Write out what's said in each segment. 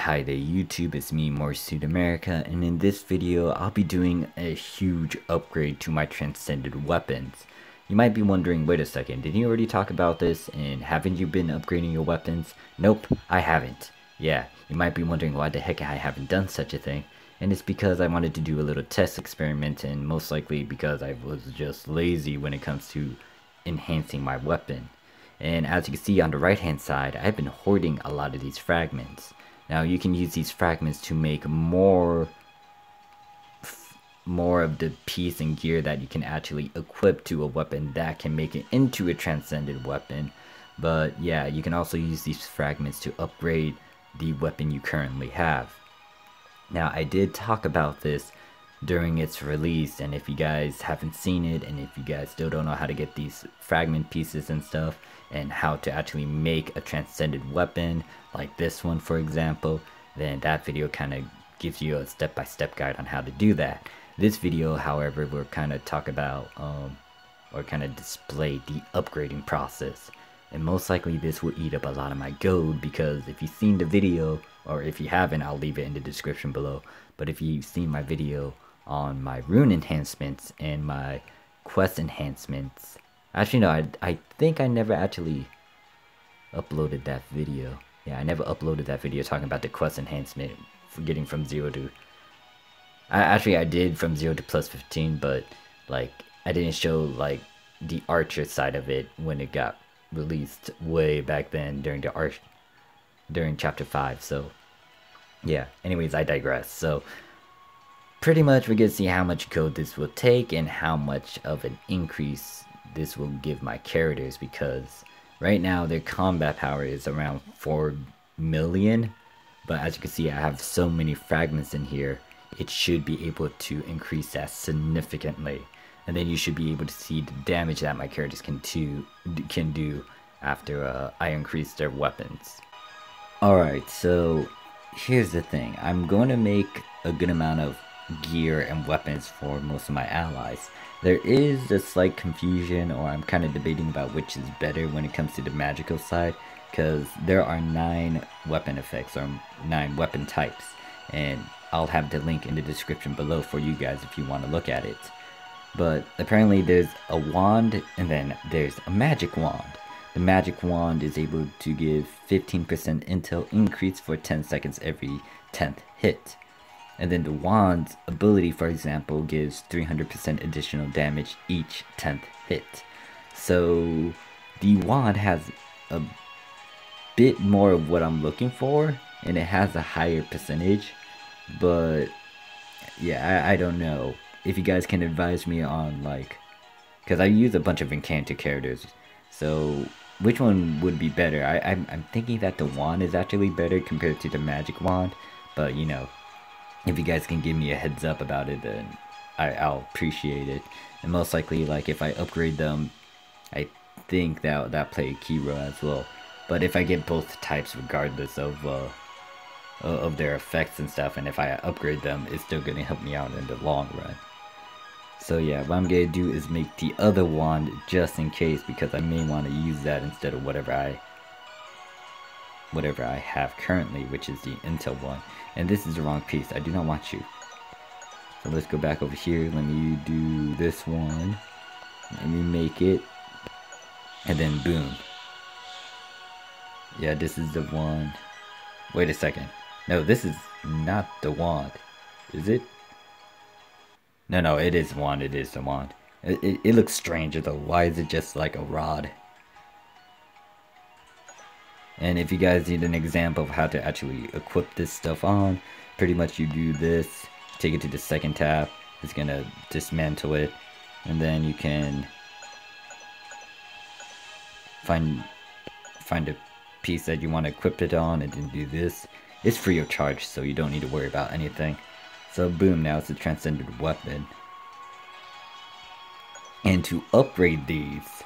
hi there YouTube, it's me Morphsuit America, and in this video I'll be doing a huge upgrade to my Transcended weapons. You might be wondering, wait a second, didn't you already talk about this, and haven't you been upgrading your weapons? Nope, I haven't. Yeah, you might be wondering why the heck I haven't done such a thing, and it's because I wanted to do a little test experiment, and most likely because I was just lazy when it comes to enhancing my weapon. And as you can see on the right hand side, I've been hoarding a lot of these fragments. Now you can use these fragments to make more of the piece and gear that you can actually equip to a weapon that can make it into a Transcended weapon. But yeah, you can also use these fragments to upgrade the weapon you currently have. Now I did talk about this during its release, and if you guys haven't seen it, and if you guys still don't know how to get these fragment pieces and stuff, and how to actually make a Transcended weapon like this one for example, then that video kind of gives you a step-by-step guide on how to do that. This video, however, will kind of talk about or kind of display the upgrading process, and most likely this will eat up a lot of my gold, because if you've seen the video, or if you haven't, I'll leave it in the description below, but if you've seen my video on my rune enhancements and my quest enhancements, actually no, I think I never actually uploaded that video. Yeah, I never uploaded that video talking about the quest enhancement for getting from 0 to... I did from 0 to plus 15, but like I didn't show like the archer side of it when it got released way back then during chapter 5. So yeah, anyways, I digress. So pretty much we're gonna see how much code this will take and how much of an increase this will give my characters, because right now their combat power is around 4 million, but as you can see I have so many fragments in here, it should be able to increase that significantly, and then you should be able to see the damage that my characters can do after I increase their weapons. Alright, so here's the thing, I'm going to make a good amount of gear and weapons for most of my allies. There is a slight confusion, or I'm kind of debating about which is better when it comes to the magical side, because there are 9 weapon effects, or 9 weapon types, and I'll have the link in the description below for you guys if you want to look at it. But apparently there's a wand, and then there's a magic wand. The magic wand is able to give 15% intel increase for 10 seconds every 10th hit. And then the wand's ability, for example, gives 300% additional damage each 10th hit. So the wand has a bit more of what I'm looking for, and it has a higher percentage. But yeah, I don't know if you guys can advise me on, like, because I use a bunch of encounter characters, so which one would be better? I'm thinking that the wand is actually better compared to the magic wand, but you know, if you guys can give me a heads up about it, then I'll appreciate it. And most likely, like, if I upgrade them, I think that play a key role as well. But if I get both types regardless of their effects and stuff, and if I upgrade them, it's still gonna help me out in the long run. So yeah, what I'm gonna do is make the other wand just in case, because I may want to use that instead of whatever I have currently, which is the intel one. And this is the wrong piece, I do not want you. So let's go back over here, let me do this one, let me make it, and then boom. Yeah, this is the one. Wait a second, no, this is not the wand, is it? No, it is wand, it is the wand. It looks strange though, why is it just like a rod? And if you guys need an example of how to actually equip this stuff on, pretty much you do this, take it to the second tab, it's gonna dismantle it, and then you can find a piece that you want to equip it on, and then do this. It's free of charge, so you don't need to worry about anything. So boom, now it's a Transcended weapon. And to upgrade these,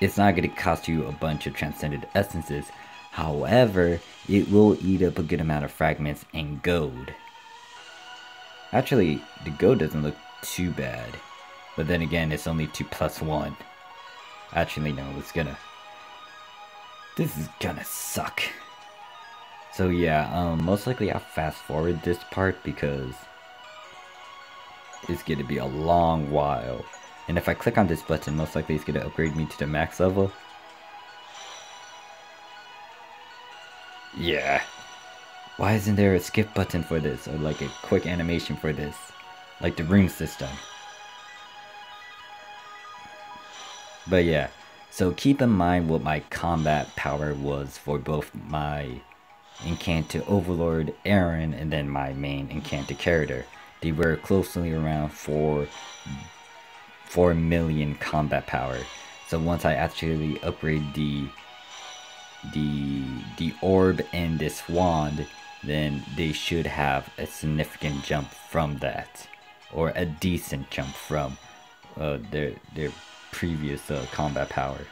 it's not going to cost you a bunch of Transcended essences. However, it will eat up a good amount of fragments and gold. Actually, the gold doesn't look too bad. But then again, it's only 2 plus 1. Actually, no, this is gonna suck. So yeah, most likely I'll fast forward this part because it's gonna be a long while. And if I click on this button, most likely it's gonna upgrade me to the max level. Yeah. Why isn't there a skip button for this? Or like a quick animation for this? Like the rune system. But yeah. So keep in mind what my combat power was for both my Incantor Overlord Aaron and then my main Incantor character. They were closely around 4 million combat power. So once I actually upgrade the orb and this wand, then they should have a significant jump from that, or a decent jump from their previous combat power.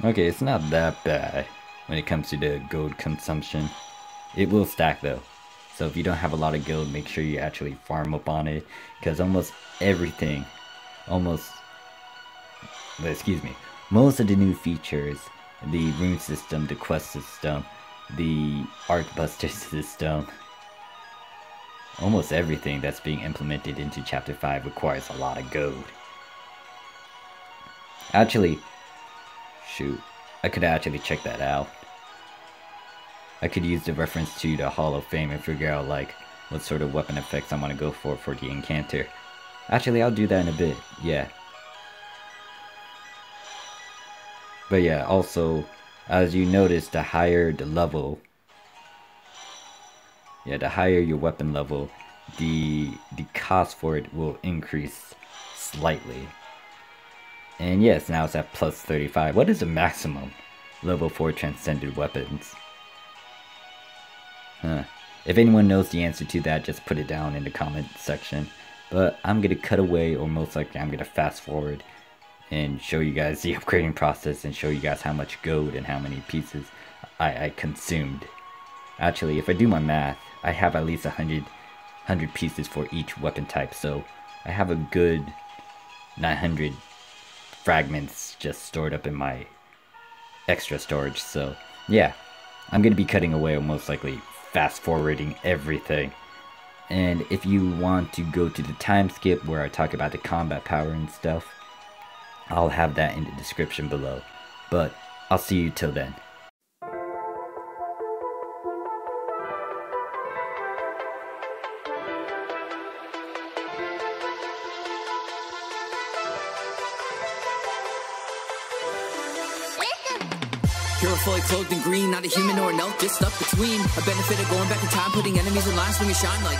Okay, it's not that bad when it comes to the gold consumption. It will stack though, so if you don't have a lot of gold, make sure you actually farm up on it, because almost everything, most of the new features, the rune system, the quest system, the Arcbuster system, almost everything that's being implemented into Chapter 5 requires a lot of gold. Actually, shoot, I could actually check that out. I could use the reference to the Hall of Fame and figure out like what sort of weapon effects I want to go for the Incantor. Actually, I'll do that in a bit, yeah. But yeah, also, as you notice, the higher the level, the higher your weapon level, the cost for it will increase slightly. And yes, now it's at plus 35. What is the maximum level for Transcended weapons? If anyone knows the answer to that, just put it down in the comment section. But I'm gonna cut away, or most likely I'm gonna fast forward and show you guys the upgrading process and show you guys how much gold and how many pieces I consumed. Actually, if I do my math, I have at least 100 pieces for each weapon type, so I have a good 900 fragments just stored up in my extra storage. So yeah, I'm gonna be cutting away, or most likely fast forwarding everything. And if you want to go to the time skip where I talk about the combat power and stuff, I'll have that in the description below. But I'll see you till then. You're fully clothed in green, not a human or an elf, just stuck between. A benefit of going back in time, putting enemies in line, swing and shine like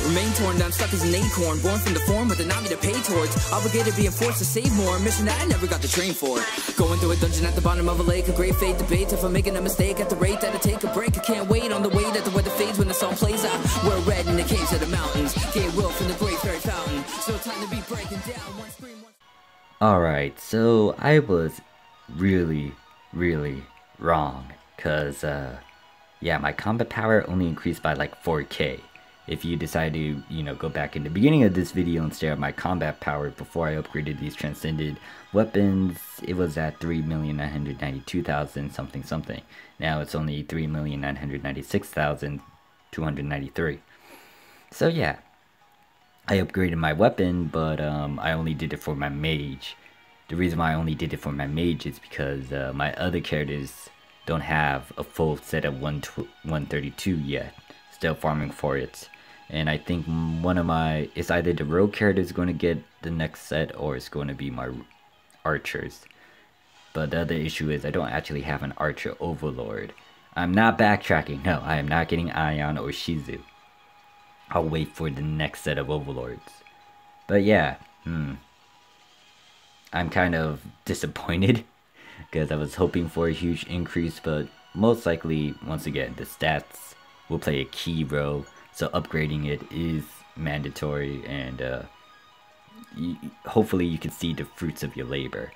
remain torn down, stuck as an acorn, born from the form with an army to pay towards. Obligated being forced to save more, a mission that I never got the train for. Going through a dungeon at the bottom of a lake, a great fate debate. If I'm making a mistake at the rate that I take a break, I can't wait on the way that the weather fades when the sun plays out. We're red in the caves of the mountains, gain will from the great fairy fountain. So time to be breaking down one scream. Alright, so I was really wrong, cause yeah, my combat power only increased by like 4k. If you decide to, go back in the beginning of this video and stare at my combat power before I upgraded these Transcended weapons, it was at 3,992,000 something. Now it's only 3,996,293. So yeah, I upgraded my weapon, but I only did it for my mage. The reason why I only did it for my mage is because my other characters don't have a full set of 132 yet. Still farming for it. And I think it's either the rogue character is going to get the next set, or it's going to be my archers. But the other issue is I don't actually have an archer overlord. I'm not backtracking. No, I am not getting Ion or Shizu. I'll wait for the next set of overlords. But yeah, I'm kind of disappointed because I was hoping for a huge increase, but most likely, once again, the stats will play a key role, so upgrading it is mandatory, and hopefully you can see the fruits of your labor.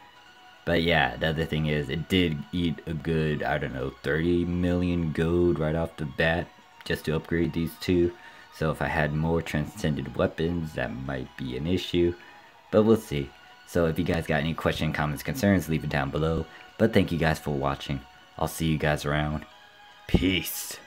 But yeah, the other thing is, it did eat a good, I don't know, 30 million gold right off the bat just to upgrade these two. So if I had more Transcended weapons, that might be an issue, but we'll see. So if you guys got any questions, comments, concerns, leave it down below. But thank you guys for watching. I'll see you guys around. Peace.